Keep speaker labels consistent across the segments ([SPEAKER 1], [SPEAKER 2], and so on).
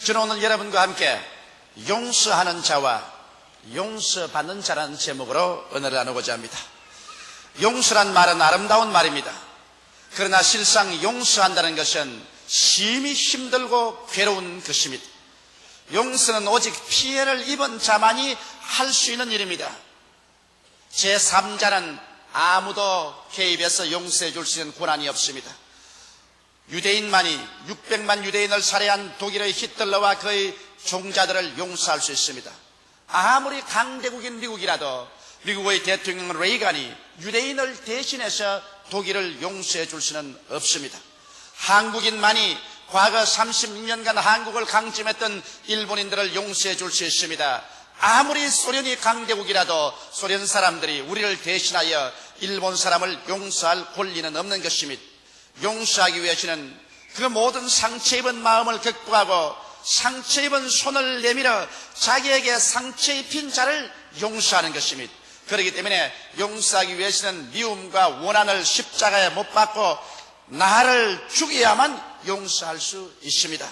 [SPEAKER 1] 저는 오늘 여러분과 함께 용서하는 자와 용서받는 자라는 제목으로 은혜를 나누고자 합니다. 용서란 말은 아름다운 말입니다. 그러나 실상 용서한다는 것은 심히 힘들고 괴로운 것입니다. 용서는 오직 피해를 입은 자만이 할 수 있는 일입니다. 제3자는 아무도 개입해서 용서해 줄 수 있는 권한이 없습니다. 유대인만이 600만 유대인을 살해한 독일의 히틀러와 그의 종자들을 용서할 수 있습니다. 아무리 강대국인 미국이라도 미국의 대통령 레이간이 유대인을 대신해서 독일을 용서해 줄 수는 없습니다. 한국인만이 과거 36년간 한국을 강점했던 일본인들을 용서해 줄 수 있습니다. 아무리 소련이 강대국이라도 소련 사람들이 우리를 대신하여 일본 사람을 용서할 권리는 없는 것입니다. 용서하기 위해서는 그 모든 상처 입은 마음을 극복하고 상처 입은 손을 내밀어 자기에게 상처 입힌 자를 용서하는 것입니다. 그렇기 때문에 용서하기 위해서는 미움과 원한을 십자가에 못 박고 나를 죽여야만 용서할 수 있습니다.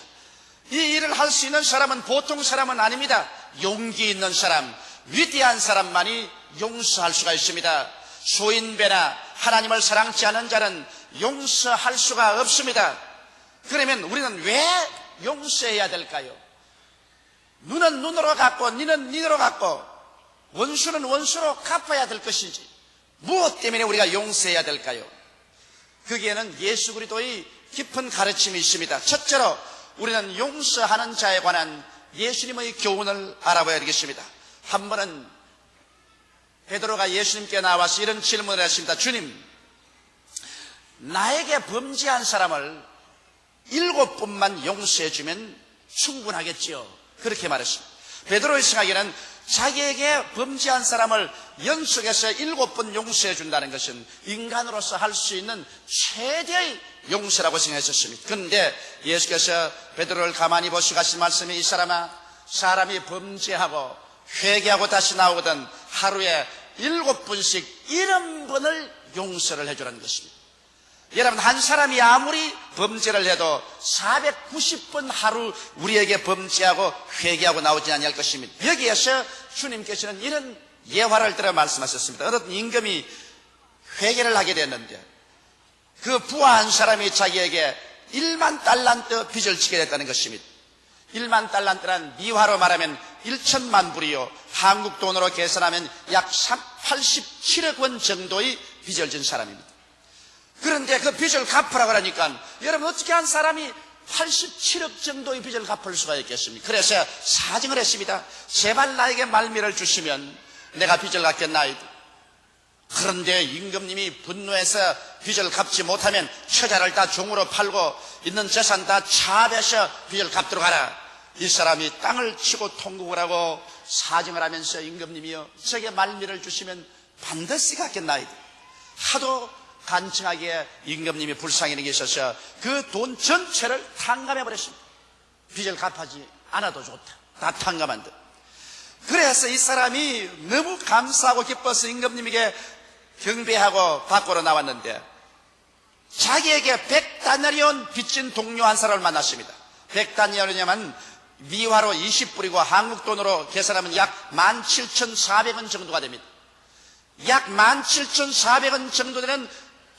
[SPEAKER 1] 이 일을 할 수 있는 사람은 보통 사람은 아닙니다. 용기 있는 사람, 위대한 사람만이 용서할 수가 있습니다. 소인배나 하나님을 사랑치 않은 자는 용서할 수가 없습니다. 그러면 우리는 왜 용서해야 될까요? 눈은 눈으로 갚고 니는 니로 갚고 원수는 원수로 갚아야 될 것인지 무엇 때문에 우리가 용서해야 될까요? 거기에는 예수 그리스도의 깊은 가르침이 있습니다. 첫째로 우리는 용서하는 자에 관한 예수님의 교훈을 알아봐야 되겠습니다. 한 번은 베드로가 예수님께 나와서 이런 질문을 했습니다. 주님, 나에게 범죄한 사람을 7번만 용서해 주면 충분하겠지요. 그렇게 말했습니다. 베드로의 생각에는 자기에게 범죄한 사람을 연속해서 7번 용서해 준다는 것은 인간으로서 할 수 있는 최대의 용서라고 생각했었습니다. 그런데 예수께서 베드로를 가만히 보시고 하신 말씀이 이 사람아, 사람이 범죄하고 회개하고 다시 나오거든 하루에 7번씩 70번을 용서를 해주라는 것입니다. 여러분, 한 사람이 아무리 범죄를 해도 490번 하루 우리에게 범죄하고 회개하고 나오지 아니할 것입니다. 여기에서 주님께서는 이런 예화를 들어 말씀하셨습니다. 어떤 임금이 회개를 하게 됐는데 그 부한 사람이 자기에게 1만 달란트 빚을 지게 됐다는 것입니다. 1만 달란트란 미화로 말하면 1천만 불이요, 한국 돈으로 계산하면 약 87억 원 정도의 빚을 진 사람입니다. 그런데 그 빚을 갚으라고 하니까 여러분, 어떻게 한 사람이 87억 정도의 빚을 갚을 수가 있겠습니까? 그래서 사정을 했습니다. 제발 나에게 말미를 주시면 내가 빚을 갚겠나이다. 그런데 임금님이 분노해서 빚을 갚지 못하면 처자를 다 종으로 팔고 있는 재산 다 차압해서 빚을 갚도록 하라. 이 사람이 땅을 치고 통곡을 하고 사정을 하면서 임금님이여, 저게 말미를 주시면 반드시 갚겠나이다. 하도 간청하기에 임금님이 불쌍히 여기셔서 그 돈 전체를 탕감해버렸습니다. 빚을 갚하지 않아도 좋다. 다 탕감한다. 그래서 이 사람이 너무 감사하고 기뻐서 임금님에게 경배하고 밖으로 나왔는데 자기에게 100다나리온 빚진 동료 한 사람을 만났습니다. 100다나리온이면 미화로 20불이고 한국 돈으로 계산하면 약 17,400원 정도가 됩니다. 약 17,400원 정도 되는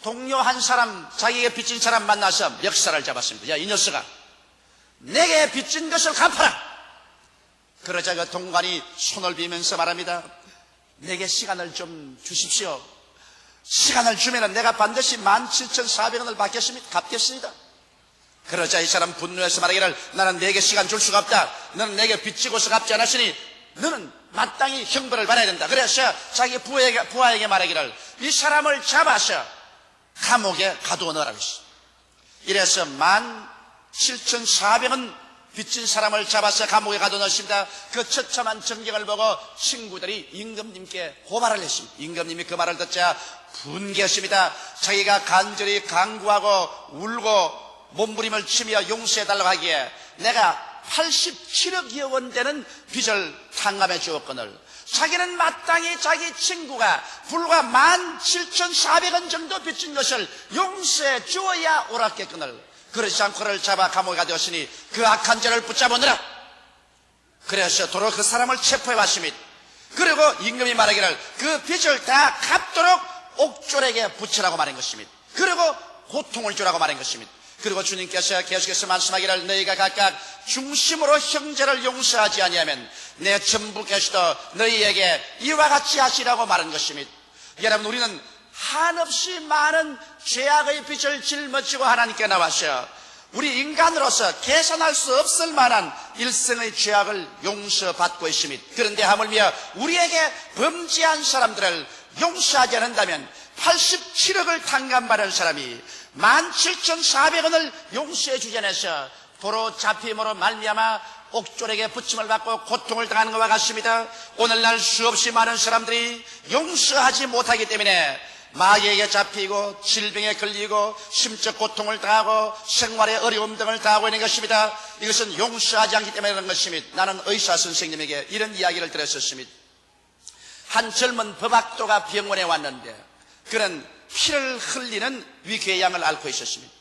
[SPEAKER 1] 동료 한 사람, 자기에게 빚진 사람 만나서 멱살을 잡았습니다. 야, 이 녀석아, 내게 빚진 것을 갚아라. 그러자 그 동관이 손을 비면서 말합니다. 내게 시간을 좀 주십시오. 시간을 주면 내가 반드시 17,400원을 갚겠습니다. 그러자 이 사람 분노해서 말하기를, 나는 내게 시간 줄 수가 없다. 너는 내게 빚지고서 갚지 않았으니 너는 마땅히 형벌을 받아야 된다. 그래서 자기 부하에게 말하기를, 이 사람을 잡아서 감옥에 가두어 넣으라고 했어. 이래서 17,400원 빚진 사람을 잡아서 감옥에 가두어 넣습니다. 그 처참한 전경을 보고 친구들이 임금님께 고발을 했습니다. 임금님이 그 말을 듣자 분개했습니다. 자기가 간절히 간구하고 울고 몸부림을 치며 용서해달라고 하기에 내가 87억여 원 되는 빚을 탕감해 주었거늘 자기는 마땅히 자기 친구가 불과 17,400원 정도 빚진 것을 용서해 주어야 옳았겠거늘 그렇지 않고 그를 잡아 감옥에 가두었으니 그 악한 죄를 붙잡으느라. 그래서 도로 그 사람을 체포해 왔습니다. 그리고 임금이 말하기를 그 빚을 다 갚도록 옥졸에게 붙이라고 말한 것입니다. 그리고 고통을 주라고 말한 것입니다. 그리고 주님께서 계속해서 말씀하기를 너희가 각각 중심으로 형제를 용서하지 아니하면 내 전부께서도 너희에게 이와 같이 하시라고 말한 것입니다. 여러분, 우리는 한없이 많은 죄악의 빚을 짊어지고 하나님께 나와서 우리 인간으로서 계산할 수 없을 만한 일생의 죄악을 용서받고 있습니다. 그런데 하물며 우리에게 범죄한 사람들을 용서하지 않는다면 87억을 탕감받은 사람이 17,400원을 용서해 주지 않아서 도로 잡힘으로 말미암아 옥졸에게 붙임을 받고 고통을 당하는 것과 같습니다. 오늘날 수없이 많은 사람들이 용서하지 못하기 때문에 마귀에게 잡히고 질병에 걸리고 심적 고통을 당하고 생활의 어려움 등을 당하고 있는 것입니다. 이것은 용서하지 않기 때문에 그런 것입니다. 나는 의사 선생님에게 이런 이야기를 들었었습니다. 한 젊은 법학도가 병원에 왔는데 그는 피를 흘리는 위궤양을 앓고 있었습니다.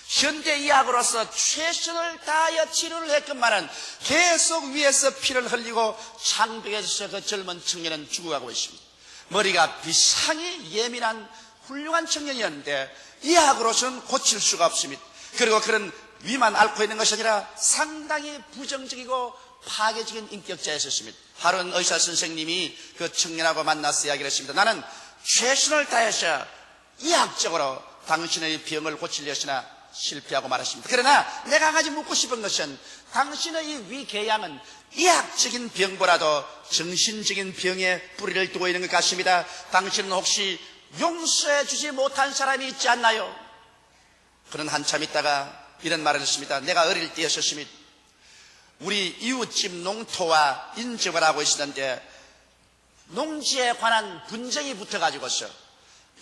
[SPEAKER 1] 현대의학으로서 최선을 다하여 치료를 했건만은 계속 위에서 피를 흘리고 장벽에서 그 젊은 청년은 죽어가고 있습니다. 머리가 비상히 예민한 훌륭한 청년이었는데 의학으로서는 고칠 수가 없습니다. 그리고 그런 위만 앓고 있는 것이 아니라 상당히 부정적이고 파괴적인 인격자였습니다. 하루는 의사 선생님이 그 청년하고 만나서 이야기를 했습니다. 나는 최선을 다해서 의학적으로 당신의 병을 고치려 했으나 실패하고 말았습니다. 그러나 내가 한 가지 묻고 싶은 것은 당신의 위궤양은 의학적인 병보다도 정신적인 병에 뿌리를 두고 있는 것 같습니다. 당신은 혹시 용서해 주지 못한 사람이 있지 않나요? 그는 한참 있다가 이런 말을 했습니다. 내가 어릴 때였습니다. 우리 이웃집 농토와 인접을 하고 있었는데 농지에 관한 분쟁이 붙어가지고서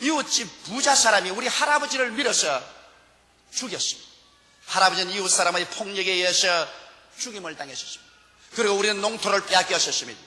[SPEAKER 1] 이웃집 부자 사람이 우리 할아버지를 밀어서 죽였습니다. 할아버지는 이웃 사람의 폭력에 의해서 죽임을 당했었습니다. 그리고 우리는 농토를 빼앗겼었습니다.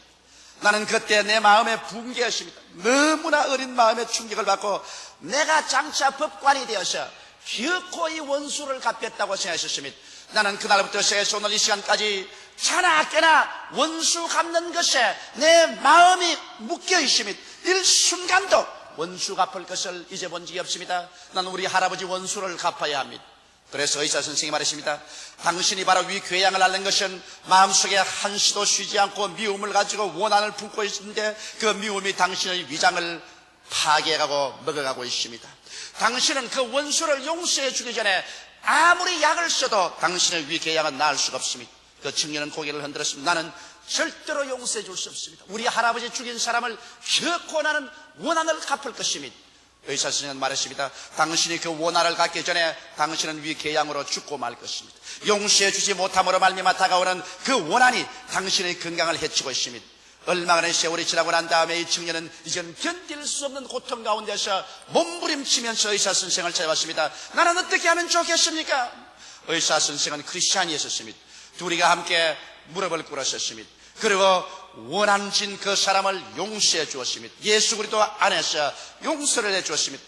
[SPEAKER 1] 나는 그때 내 마음에 붕괴했습니다. 너무나 어린 마음에 충격을 받고 내가 장차 법관이 되어서 결코 이 원수를 갚겠다고 생각했습니다. 나는 그날부터 시작해서 오늘 이 시간까지 자나깨나 원수 갚는 것에 내 마음이 묶여 있습니다. 일순간도 원수 갚을 것을 잊어본 적이 없습니다. 나는 우리 할아버지 원수를 갚아야 합니다. 그래서 의사 선생님이 말했습니다. 당신이 바로 위궤양을 앓는 것은 마음속에 한시도 쉬지 않고 미움을 가지고 원한을 품고 있는데 그 미움이 당신의 위장을 파괴하고 먹어가고 있습니다. 당신은 그 원수를 용서해 주기 전에 아무리 약을 써도 당신의 위궤양은 나을 수가 없습니다. 그 청년은 고개를 흔들었습니다. 나는 절대로 용서해 줄 수 없습니다. 우리 할아버지 죽인 사람을 결코 나는 원한을 갚을 것입니다. 의사 선생님은 말했습니다. 당신이 그 원한을 갖기 전에 당신은 위궤양으로 죽고 말 것입니다. 용서해 주지 못함으로 말미암아 다가오는 그 원한이 당신의 건강을 해치고 있습니다. 얼마나 세월이 지나고 난 다음에 이 청년은 이제는 견딜 수 없는 고통 가운데서 몸부림치면서 의사 선생을 찾아왔습니다. 나는 어떻게 하면 좋겠습니까? 의사 선생은 크리스찬이었습니다. 둘이가 함께 무릎을 꿇었습니다. 그리고 원한진 그 사람을 용서해 주었습니다. 예수 그리스도 안에서 용서를 해 주었습니다.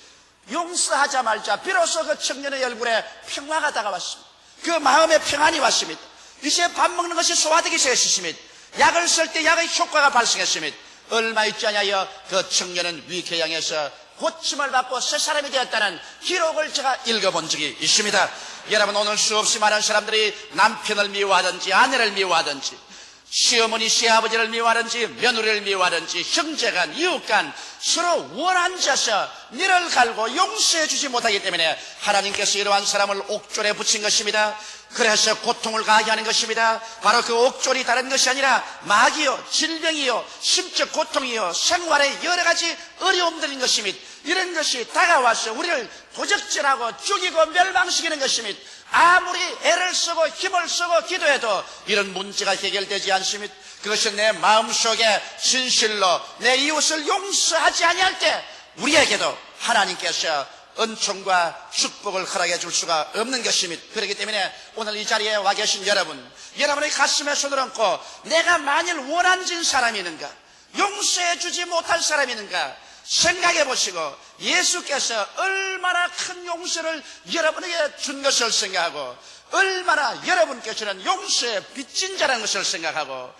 [SPEAKER 1] 용서하자마자 비로소 그 청년의 얼굴에 평화가 다가왔습니다. 그 마음에 평안이 왔습니다. 이제 밥 먹는 것이 소화되기 시작했습니다. 약을 쓸 때 약의 효과가 발생했습니다. 얼마 있지 않아요 그 청년은 위궤양에서 고침을 받고 새 사람이 되었다는 기록을 제가 읽어본 적이 있습니다. 여러분, 오늘 수없이 많은 사람들이 남편을 미워하든지 아내를 미워하든지 시어머니 시아버지를 미워하든지 며느리를 미워하든지 형제간 이웃간 서로 원한져서 니를 갈고 용서해 주지 못하기 때문에 하나님께서 이러한 사람을 옥졸에 붙인 것입니다. 그래서 고통을 가하게 하는 것입니다. 바로 그 옥졸이 다른 것이 아니라 마귀요, 질병이요, 심적 고통이요, 생활의 여러 가지 어려움들인 것입니다. 이런 것이 다가와서 우리를 도적질하고 죽이고 멸망시키는 것입니다. 아무리 애를 쓰고 힘을 쓰고 기도해도 이런 문제가 해결되지 않습니다. 그것은 내 마음속에 진실로 내 이웃을 용서하지 아니할 때 우리에게도 하나님께서 은총과 축복을 허락해 줄 수가 없는 것입니다. 그렇기 때문에 오늘 이 자리에 와 계신 여러분, 여러분의 가슴에 손을 얹고 내가 만일 원한진 사람이 있는가, 용서해 주지 못할 사람이 있는가, 생각해 보시고 예수께서 얼마나 큰 용서를 여러분에게 준 것을 생각하고 얼마나 여러분께 주는 용서의 빚진 자라는 것을 생각하고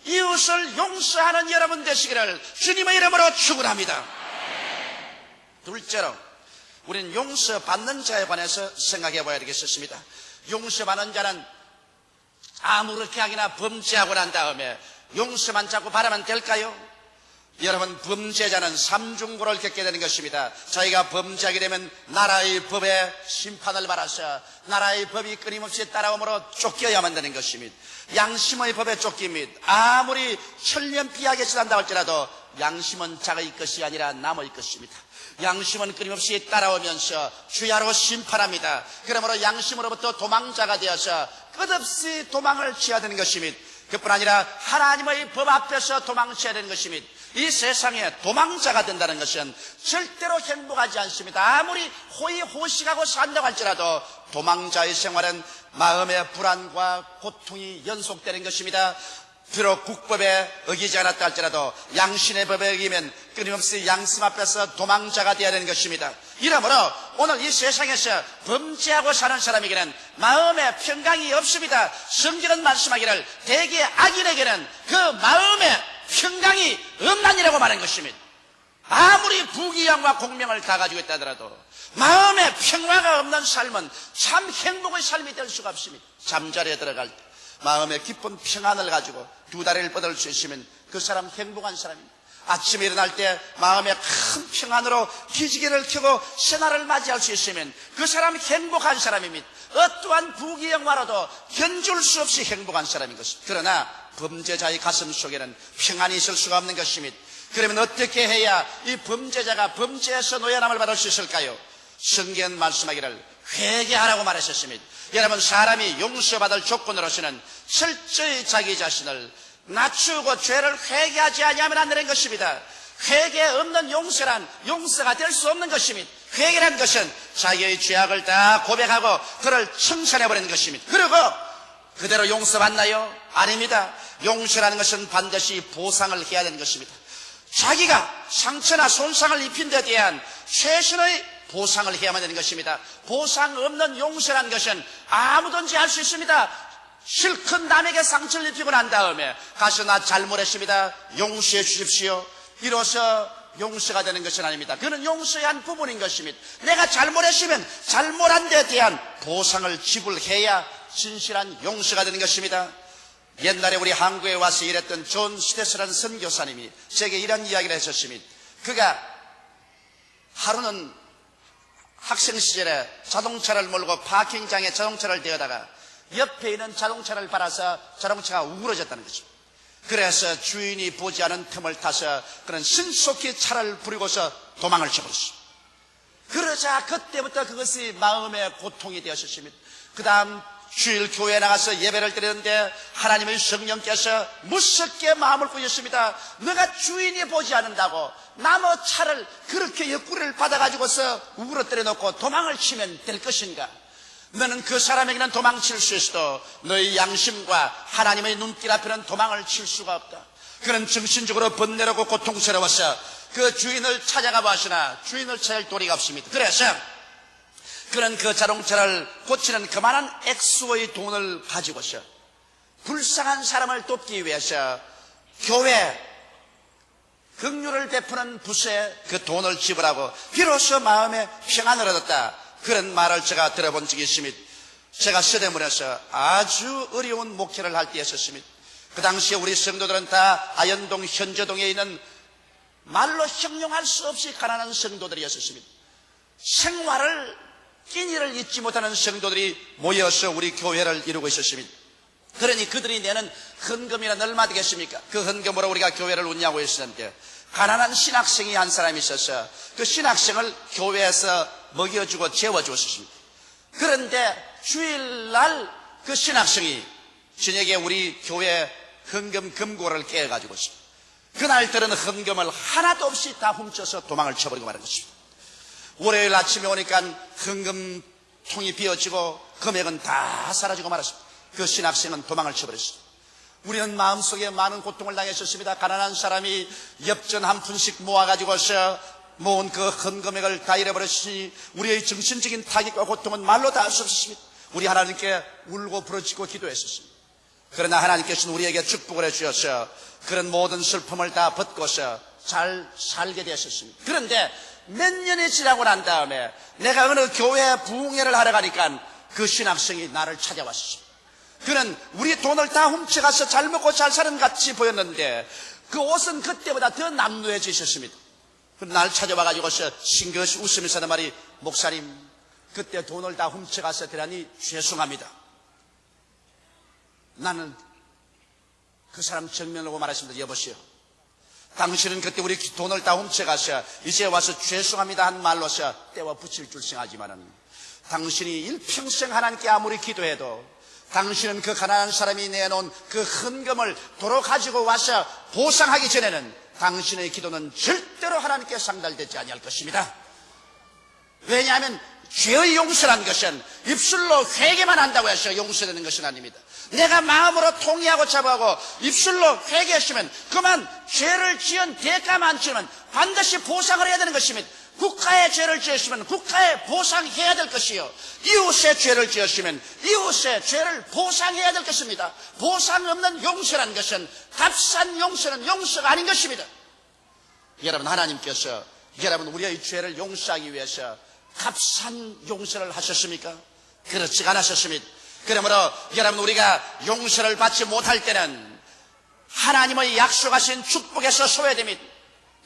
[SPEAKER 1] 이웃을 용서하는 여러분 되시기를 주님의 이름으로 축원합니다. 둘째로 우리는 용서받는 자에 관해서 생각해 봐야 되겠습니다. 용서받는 자는 아무렇게 하기나 범죄하고 난 다음에 용서만 자꾸 바라면 될까요? 여러분, 범죄자는 삼중고를 겪게 되는 것입니다. 자기가 범죄하게 되면 나라의 법에 심판을 받아서 나라의 법이 끊임없이 따라오므로 쫓겨야만 되는 것입니다. 양심의 법에 쫓깁니다. 아무리 천년비하게 지난다 할지라도 양심은 자기의 것이 아니라 남의 것입니다. 양심은 끊임없이 따라오면서 주야로 심판합니다. 그러므로 양심으로부터 도망자가 되어서 끝없이 도망을 취해야 되는 것입니다. 그뿐 아니라 하나님의 법 앞에서 도망쳐야 되는 것입니다. 이 세상에 도망자가 된다는 것은 절대로 행복하지 않습니다. 아무리 호의호식하고 산다고 할지라도 도망자의 생활은 마음의 불안과 고통이 연속되는 것입니다. 비록 국법에 어기지 않았다 할지라도 양심의 법에 어기면 끊임없이 양심 앞에서 도망자가 되어야 되는 것입니다. 이러므로 오늘 이 세상에서 범죄하고 사는 사람에게는 마음에 평강이 없습니다. 성경은 말씀하기를 대개 악인에게는 그 마음에 평강이 없나니라고 말한 것입니다. 아무리 부귀영화 공명을 다 가지고 있다 하더라도 마음에 평화가 없는 삶은 참 행복의 삶이 될 수가 없습니다. 잠자리에 들어갈 때 마음에 깊은 평안을 가지고 두 다리를 뻗을 수 있으면 그 사람 행복한 사람입니다. 아침에 일어날 때 마음에 큰 평안으로 기지개를 켜고 새날을 맞이할 수 있으면 그 사람 행복한 사람입니다. 어떠한 부귀영화로도 견줄 수 없이 행복한 사람인 것입니다. 그러나 범죄자의 가슴 속에는 평안이 있을 수가 없는 것입니다. 그러면 어떻게 해야 이 범죄자가 범죄에서 노예남을 받을 수 있을까요? 성경 말씀하기를 회개하라고 말하셨습니다. 여러분, 사람이 용서받을 조건으로서는 철저히 자기 자신을 낮추고 죄를 회개하지 아니하면 안 되는 것입니다. 회개 없는 용서란 용서가 될 수 없는 것입니다. 회개라는 것은 자기의 죄악을 다 고백하고 그를 청산해버리는 것입니다. 그리고 그대로 용서받나요? 아닙니다. 용서라는 것은 반드시 보상을 해야 되는 것입니다. 자기가 상처나 손상을 입힌 데 대한 최선의 보상을 해야만 되는 것입니다. 보상 없는 용서라는 것은 아무든지 할 수 있습니다. 실컷 남에게 상처를 입히고 난 다음에 가서 나 잘못했습니다, 용서해 주십시오, 이로써 용서가 되는 것은 아닙니다. 그는 용서의 한 부분인 것입니다. 내가 잘못했으면 잘못한 데 대한 보상을 지불해야 진실한 용서가 되는 것입니다. 옛날에 우리 한국에 와서 일했던 존 스테스라는 선교사님이 제게 이런 이야기를 했었습니다. 그가 하루는 학생 시절에 자동차를 몰고 파킹장에 자동차를 대다가 옆에 있는 자동차를 받아서 자동차가 우그러졌다는 거죠. 그래서 주인이 보지 않은 틈을 타서 그는 신속히 차를 부리고서 도망을 쳐버렸어요. 그러자 그때부터 그것이 마음의 고통이 되었습니다. 그 다음 주일 교회에 나가서 예배를 드리는데 하나님의 성령께서 무섭게 마음을 꾸셨습니다. 너가 주인이 보지 않는다고 남의 차를 그렇게 옆구리를 받아가지고서 우그러뜨려 놓고 도망을 치면 될 것인가? 너는 그 사람에게는 도망칠 수 있어도 너의 양심과 하나님의 눈길 앞에는 도망을 칠 수가 없다. 그는 정신적으로 번뇌하고 고통스러워서 그 주인을 찾아가 보시나 주인을 찾을 도리가 없습니다. 그래서 그는 그 자동차를 고치는 그만한 액수의 돈을 가지고서 불쌍한 사람을 돕기 위해서 교회 긍휼을 베푸는 붓에 그 돈을 지불하고 비로소 마음에 평안을 얻었다. 그런 말을 제가 들어본 적이 있습니다. 제가 서대문에서 아주 어려운 목회를 할 때 있었습니다. 그 당시에 우리 성도들은 다 아현동 현저동에 있는 말로 형용할 수 없이 가난한 성도들이었습니다. 생활을 끼니를 잊지 못하는 성도들이 모여서 우리 교회를 이루고 있었습니다. 그러니 그들이 내는 헌금이란 얼마 되겠습니까? 그 헌금으로 우리가 교회를 운영하고 있었는데 가난한 신학생이 한 사람이 있어서 그 신학생을 교회에서 먹여주고 재워주었습니다. 그런데 주일날 그 신학생이 저녁에 우리 교회 헌금 금고를 깨가지고 있습니다. 그날 들은 헌금을 하나도 없이 다 훔쳐서 도망을 쳐버리고 말한 것입니다. 월요일 아침에 오니까 헌금통이 비어지고 금액은 다 사라지고 말았습니다. 그 신학생은 도망을 쳐버렸습니다. 우리는 마음속에 많은 고통을 당했었습니다. 가난한 사람이 엽전 한 푼씩 모아가지고서 모은 그 큰 금액을 다 잃어버렸으니 우리의 정신적인 타격과 고통은 말로 다 할 수 없었습니다. 우리 하나님께 울고 부르짖고 기도했었습니다. 그러나 하나님께서는 우리에게 축복을 해주셔서 그런 모든 슬픔을 다 벗고서 잘 살게 되었습니다. 그런데 몇 년이 지나고 난 다음에 내가 어느 교회 부흥회를 하러 가니까 그 신학생이 나를 찾아왔습니다. 그는 우리 돈을 다 훔쳐가서 잘 먹고 잘 사는 같이 보였는데 그 옷은 그때보다 더 남루해지셨습니다. 날 찾아와가지고서 싱긋이 웃으면서 하는 말이, 목사님, 그때 돈을 다 훔쳐가서 대단히 죄송합니다. 나는 그 사람 정면을 보고 말했습니다. 여보시오, 당신은 그때 우리 돈을 다 훔쳐가서 이제 와서 죄송합니다 한 말로서 떼와 붙일 줄 생각하지만은 당신이 일평생 하나님께 아무리 기도해도 당신은 그 가난한 사람이 내놓은 그 헌금을 도로 가지고 와서 보상하기 전에는 당신의 기도는 절대로 하나님께 상달되지 아니할 것입니다. 왜냐하면 죄의 용서란 것은 입술로 회개만 한다고 해서 용서되는 것은 아닙니다. 내가 마음으로 통회하고 자부하고 입술로 회개했으면 그만 죄를 지은 대가만 치면 반드시 보상을 해야 되는 것입니다. 국가의 죄를 지었으면 국가에 보상해야 될 것이요, 이웃의 죄를 지었으면 이웃의 죄를 보상해야 될 것입니다. 보상 없는 용서라는 것은, 값싼 용서는 용서가 아닌 것입니다. 여러분, 하나님께서 여러분 우리의 죄를 용서하기 위해서 값싼 용서를 하셨습니까? 그렇지 않으셨습니다. 그러므로 여러분, 우리가 용서를 받지 못할 때는 하나님의 약속하신 축복에서 소외됩니다.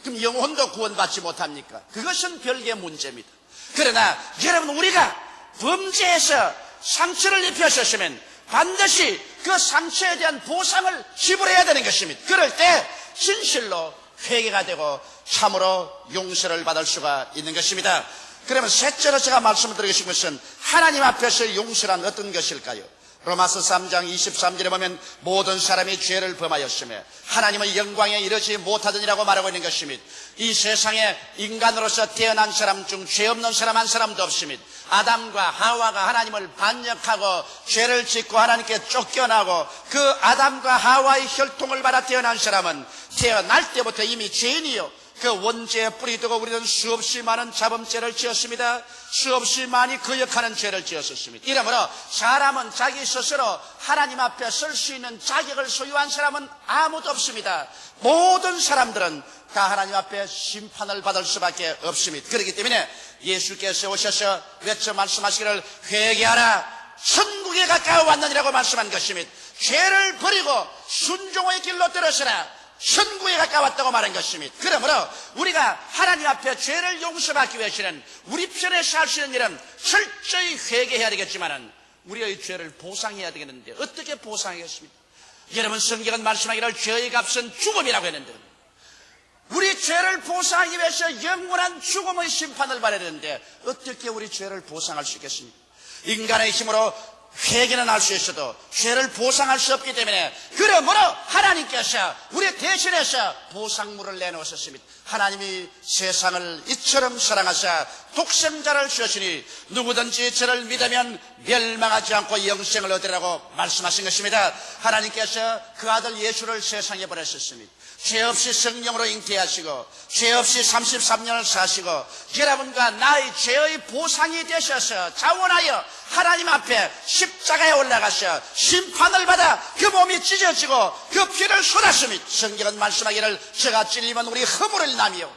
[SPEAKER 1] 그럼 영혼도 구원받지 못합니까? 그것은 별개의 문제입니다. 그러나 여러분, 우리가 범죄에서 상처를 입혔었으면 반드시 그 상처에 대한 보상을 지불해야 되는 것입니다. 그럴 때 진실로 회개가 되고 참으로 용서를 받을 수가 있는 것입니다. 그러면 셋째로 제가 말씀을 드리고 싶은 것은 하나님 앞에서 용서란 어떤 것일까요? 로마서 3장 23절에 보면 모든 사람이 죄를 범하였으며 하나님의 영광에 이르지 못하더니라고 말하고 있는 것입니다. 이 세상에 인간으로서 태어난 사람 중 죄 없는 사람 한 사람도 없습니다. 아담과 하와가 하나님을 반역하고 죄를 짓고 하나님께 쫓겨나고 그 아담과 하와의 혈통을 받아 태어난 사람은 태어날 때부터 이미 죄인이요, 그 원죄의 뿌리 두고 우리는 수없이 많은 자범죄를 지었습니다. 수없이 많이 거역하는 죄를 지었었습니다. 이러므로 사람은 자기 스스로 하나님 앞에 설 수 있는 자격을 소유한 사람은 아무도 없습니다. 모든 사람들은 다 하나님 앞에 심판을 받을 수밖에 없습니다. 그렇기 때문에 예수께서 오셔서 외쳐 말씀하시기를 회개하라, 천국에 가까워 왔느니라고 말씀한 것입니다. 죄를 버리고 순종의 길로 들어서라, 천국에 가까웠다고 말한 것입니다. 그러므로 우리가 하나님 앞에 죄를 용서받기 위해서는 우리 편에서 할 수 있는 일은 철저히 회개해야 되겠지만은 우리의 죄를 보상해야 되겠는데 어떻게 보상하겠습니까? 여러분, 성경은 말씀하기를 죄의 값은 죽음이라고 했는데 우리 죄를 보상하기 위해서 영원한 죽음의 심판을 받아야 되는데 어떻게 우리 죄를 보상할 수 있겠습니까? 인간의 힘으로 회개는 할 수 있어도 죄를 보상할 수 없기 때문에, 그러므로 하나님께서 우리 대신해서 보상물을 내놓으셨습니다. 하나님이 세상을 이처럼 사랑하사 독생자를 주시니 누구든지 저를 믿으면 멸망하지 않고 영생을 얻으라고 말씀하신 것입니다. 하나님께서 그 아들 예수를 세상에 보내셨습니다. 죄 없이 성령으로 잉태하시고 죄 없이 33년을 사시고 여러분과 나의 죄의 보상이 되셔서 자원하여 하나님 앞에 십자가에 올라가셔 심판을 받아 그 몸이 찢어지고 그 피를 쏟았습니다. 성경은 말씀하기를 저가 찔리면 우리 허물을 인하며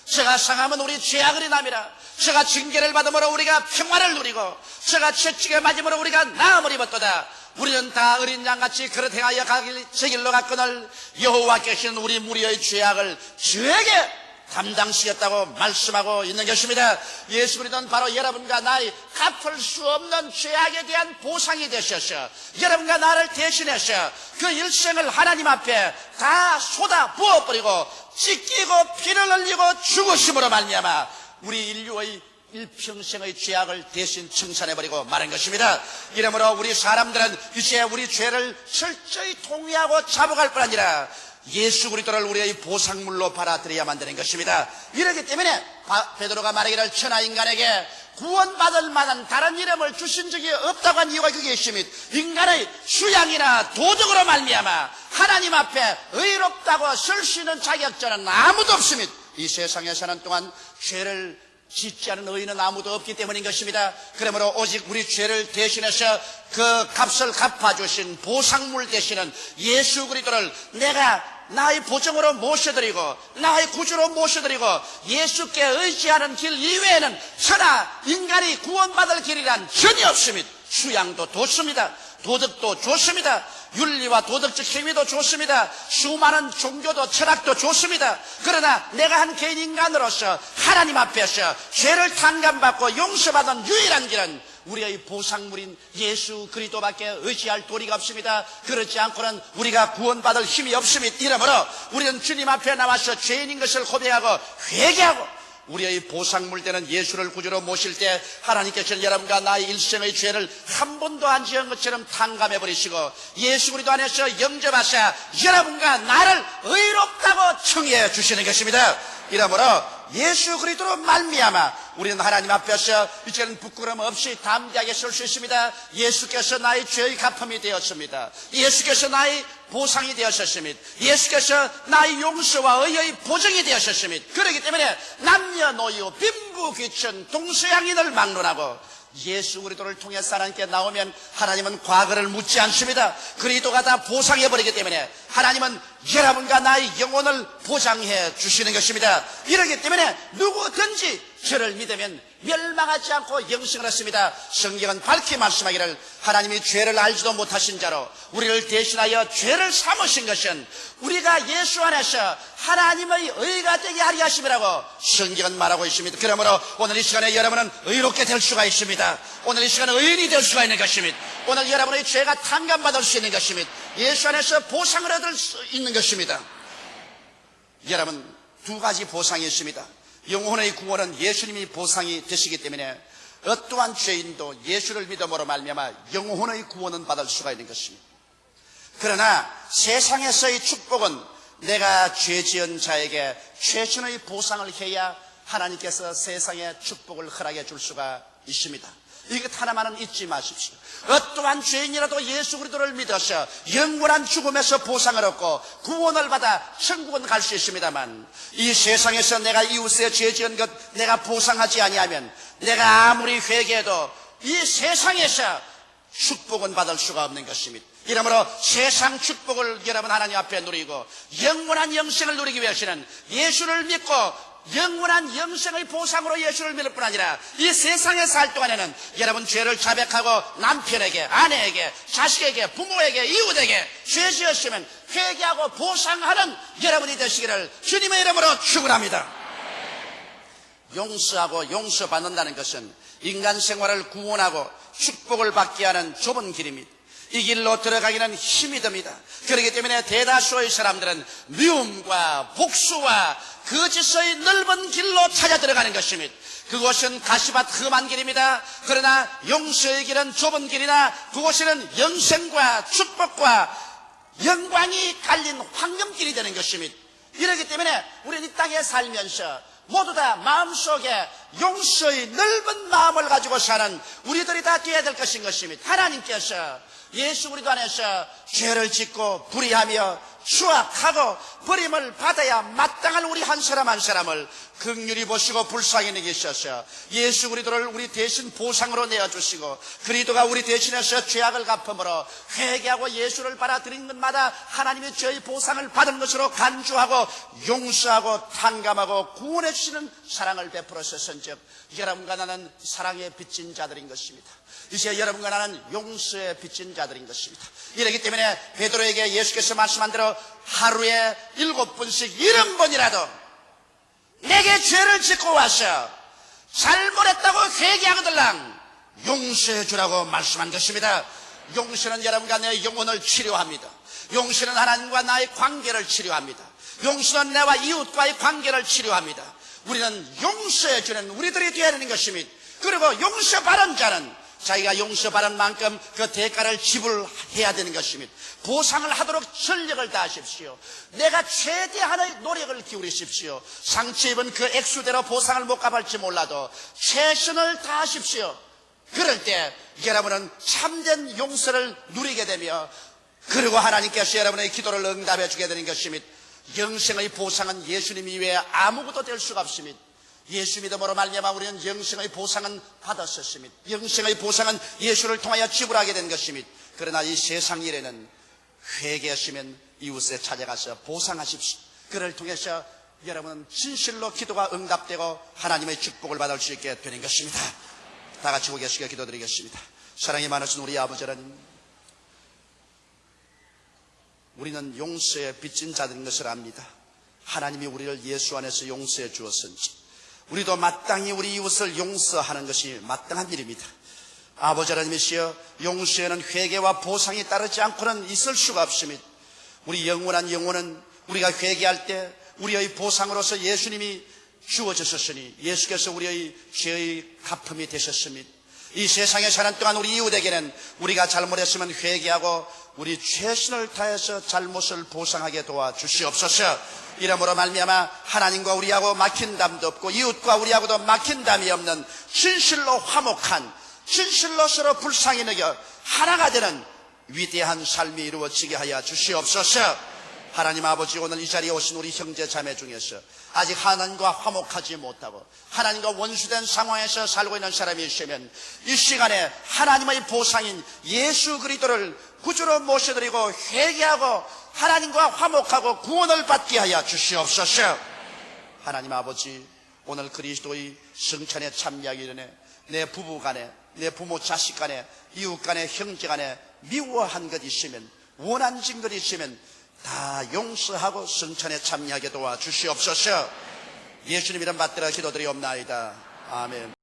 [SPEAKER 1] 저가 상하면 우리 죄악을 인함이라. 저가 징계를 받음으로 우리가 평화를 누리고 저가 채찍에 맞음으로 우리가 나음을 입었도다. 우리는 다 어린 양같이 그릇 행하여 제 길로 갔거늘 여호와께서는 우리 무리의 죄악을 저에게 담당시켰다고 말씀하고 있는 것입니다. 예수 그리스도는 바로 여러분과 나의 갚을 수 없는 죄악에 대한 보상이 되셔서 여러분과 나를 대신해서 그 일생을 하나님 앞에 다 쏟아 부어버리고 찢기고 피를 흘리고 죽으심으로 말미암아 우리 인류의 일평생의 죄악을 대신 청산해버리고 말한 것입니다. 이러므로 우리 사람들은 이제 우리 죄를 철저히 통회하고 자복할 뿐 아니라 예수 그리스도를 우리의 보상물로 받아들여야만 되는 것입니다. 이렇기 때문에 베드로가 말하기를 천하 인간에게 구원받을 만한 다른 이름을 주신 적이 없다고 한 이유가 그게 있습니다. 인간의 수양이나 도덕으로 말미암아 하나님 앞에 의롭다고 설 수 있는 자격자는 아무도 없습니다. 이 세상에 사는 동안 죄를 짓지 않은 의인은 아무도 없기 때문인 것입니다. 그러므로 오직 우리 죄를 대신해서 그 값을 갚아주신 보상물 되시는 예수 그리스도를 내가 나의 보정으로 모셔드리고 나의 구주로 모셔드리고 예수께 의지하는 길 이외에는 천하 인간이 구원받을 길이란 전혀 없습니다. 수양도 좋습니다. 도덕도 좋습니다. 윤리와 도덕적 행위도 좋습니다. 수많은 종교도 철학도 좋습니다. 그러나 내가 한 개인 인간으로서 하나님 앞에서 죄를 탕감받고 용서받은 유일한 길은 우리의 보상물인 예수 그리스도밖에 의지할 도리가 없습니다. 그렇지 않고는 우리가 구원받을 힘이 없습니다. 이러므로 우리는 주님 앞에 나와서 죄인인 것을 고백하고 회개하고 우리의 보상물 되는 예수를 구주로 모실 때 하나님께서는 여러분과 나의 일생의 죄를 한 번도 안 지은 것처럼 탕감해버리시고 예수 그리스도 안에서 영접하사 여러분과 나를 의롭다고 청해 주시는 것입니다. 이러므로 예수 그리스도로 말미암아 우리는 하나님 앞에서 이제는 부끄러움 없이 담대하게 설 수 있습니다. 예수께서 나의 죄의 갚음이 되었습니다. 예수께서 나의 보상이 되었습니다. 예수께서 나의 용서와 의의 보증이 되었습니다. 그렇기 때문에 남녀노소 빈부귀천 동서양인을 막론하고 예수 그리스도를 통해서 하나님께 나오면 하나님은 과거를 묻지 않습니다. 그리스도가 다 보상해버리기 때문에 하나님은 여러분과 나의 영혼을 보장해 주시는 것입니다. 이렇기 때문에 누구든지 저를 믿으면 멸망하지 않고 영생을 했습니다. 성경은 밝히 말씀하기를 하나님이 죄를 알지도 못하신 자로 우리를 대신하여 죄를 삼으신 것은 우리가 예수 안에서 하나님의 의가 되게 하리 하심이라고 성경은 말하고 있습니다. 그러므로 오늘 이 시간에 여러분은 의롭게 될 수가 있습니다. 오늘 이 시간에 의인이 될 수가 있는 것입니다. 오늘 여러분의 죄가 탕감받을 수 있는 것입니다. 예수 안에서 보상을 얻을 수 있는 것입니다. 여러분, 두 가지 보상이 있습니다. 영혼의 구원은 예수님이 보상이 되시기 때문에 어떠한 죄인도 예수를 믿음으로 말미암아 영혼의 구원은 받을 수가 있는 것입니다. 그러나 세상에서의 축복은 내가 죄 지은 자에게 최선의 보상을 해야 하나님께서 세상에 축복을 허락해 줄 수가 있습니다. 이것 하나만은 잊지 마십시오. 어떠한 죄인이라도 예수 그리스도를 믿어서 영원한 죽음에서 보상을 얻고 구원을 받아 천국은 갈 수 있습니다만 이 세상에서 내가 이웃에 죄 지은 것 내가 보상하지 아니하면 내가 아무리 회개해도 이 세상에서 축복은 받을 수가 없는 것입니다. 이러므로 세상 축복을 여러분 하나님 앞에 누리고 영원한 영생을 누리기 위해서는 예수를 믿고 영원한 영생의 보상으로 예수를 믿을 뿐 아니라 이 세상에 살 동안에는 여러분 죄를 자백하고 남편에게, 아내에게, 자식에게, 부모에게, 이웃에게 죄 지었으면 회개하고 보상하는 여러분이 되시기를 주님의 이름으로 축원합니다. 용서하고 용서받는다는 것은 인간 생활을 구원하고 축복을 받게 하는 좁은 길입니다. 이 길로 들어가기는 힘이 듭니다. 그렇기 때문에 대다수의 사람들은 미움과 복수와 거짓의 넓은 길로 찾아 들어가는 것입니다. 그곳은 가시밭 험한 길입니다. 그러나 용서의 길은 좁은 길이나 그곳에는 영생과 축복과 영광이 갈린 황금길이 되는 것입니다. 이렇기 때문에 우리는 이 땅에 살면서 모두 다 마음속에 용서의 넓은 마음을 가지고 사는 우리들이 다 되어야 될 것인 것입니다. 하나님께서 예수 그리스도 안에서 죄를 짓고 불의하며 추악하고 버림을 받아야 마땅한 우리 한 사람 한 사람을 긍휼히 보시고 불쌍히 여기셔서 예수 그리스도를 우리 대신 보상으로 내어주시고 그리스도가 우리 대신해서 죄악을 갚음으로 회개하고 예수를 받아들인 것마다 하나님의 죄의 보상을 받은 것으로 간주하고 용서하고 탕감하고 구원해 주시는 사랑을 베풀어서선즉 여러분과 나는 사랑에 빚진 자들인 것입니다. 이제 여러분과 나는 용서에 빚진 자들인 것입니다. 이렇기 때문에 베드로에게 예수께서 말씀한 대로 하루에 7번씩 70번이라도 내게 죄를 짓고 와서 잘못했다고 회개하거들랑 용서해 주라고 말씀한 것입니다. 용서는 여러분과 내 영혼을 치료합니다. 용서는 하나님과 나의 관계를 치료합니다. 용서는 내와 이웃과의 관계를 치료합니다. 우리는 용서해 주는 우리들이 되어야 하는 것입니다. 그리고 용서받은 자는 자기가 용서받은 만큼 그 대가를 지불해야 되는 것입니다. 보상을 하도록 전력을 다하십시오. 내가 최대한의 노력을 기울이십시오. 상처 입은 그 액수대로 보상을 못 갚을지 몰라도 최선을 다하십시오. 그럴 때 여러분은 참된 용서를 누리게 되며 그리고 하나님께서 여러분의 기도를 응답해 주게 되는 것입니다. 영생의 보상은 예수님 이외에 아무것도 될 수가 없습니다. 예수 믿음으로 말미암아 우리는 영생의 보상은 받았었습니다. 영생의 보상은 예수를 통하여 지불하게 된 것입니다. 그러나 이 세상 일에는 회개하시면 이웃에 찾아가서 보상하십시오. 그를 통해서 여러분은 진실로 기도가 응답되고 하나님의 축복을 받을 수 있게 되는 것입니다. 다 같이 고개 숙여 기도드리겠습니다. 사랑이 많으신 우리 아버지 하나님, 우리는 용서에 빚진 자들인 것을 압니다. 하나님이 우리를 예수 안에서 용서해 주었은지 우리도 마땅히 우리 이웃을 용서하는 것이 마땅한 일입니다. 아버지 하나님이시여, 용서에는 회개와 보상이 따르지 않고는 있을 수가 없습니다. 우리 영원한 영혼은 우리가 회개할 때 우리의 보상으로서 예수님이 주어졌으니 예수께서 우리의 죄의 갚음이 되셨습니다. 이 세상에 사는 동안 우리 이웃에게는 우리가 잘못했으면 회개하고 우리 최선을 다해서 잘못을 보상하게 도와주시옵소서. 이러므로 말미암아 하나님과 우리하고 막힌 담도 없고 이웃과 우리하고도 막힌 담이 없는 진실로 화목한, 진실로 서로 불쌍히 여겨 하나가 되는 위대한 삶이 이루어지게 하여 주시옵소서. 하나님 아버지, 오늘 이 자리에 오신 우리 형제 자매 중에서 아직 하나님과 화목하지 못하고 하나님과 원수된 상황에서 살고 있는 사람이 있으면 이 시간에 하나님의 보상인 예수 그리스도를 구주로 모셔드리고 회개하고 하나님과 화목하고 구원을 받게 하여 주시옵소서. 하나님 아버지, 오늘 그리스도의 성찬에 참여하기 전에 내 부부 간에, 내 부모 자식 간에, 이웃 간에, 형제 간에 미워한 것 있으면, 원한진 것 있으면 다 용서하고 성찬에 참여하게 도와주시옵소서. 예수님 이름 받들어 기도드리옵나이다. 아멘.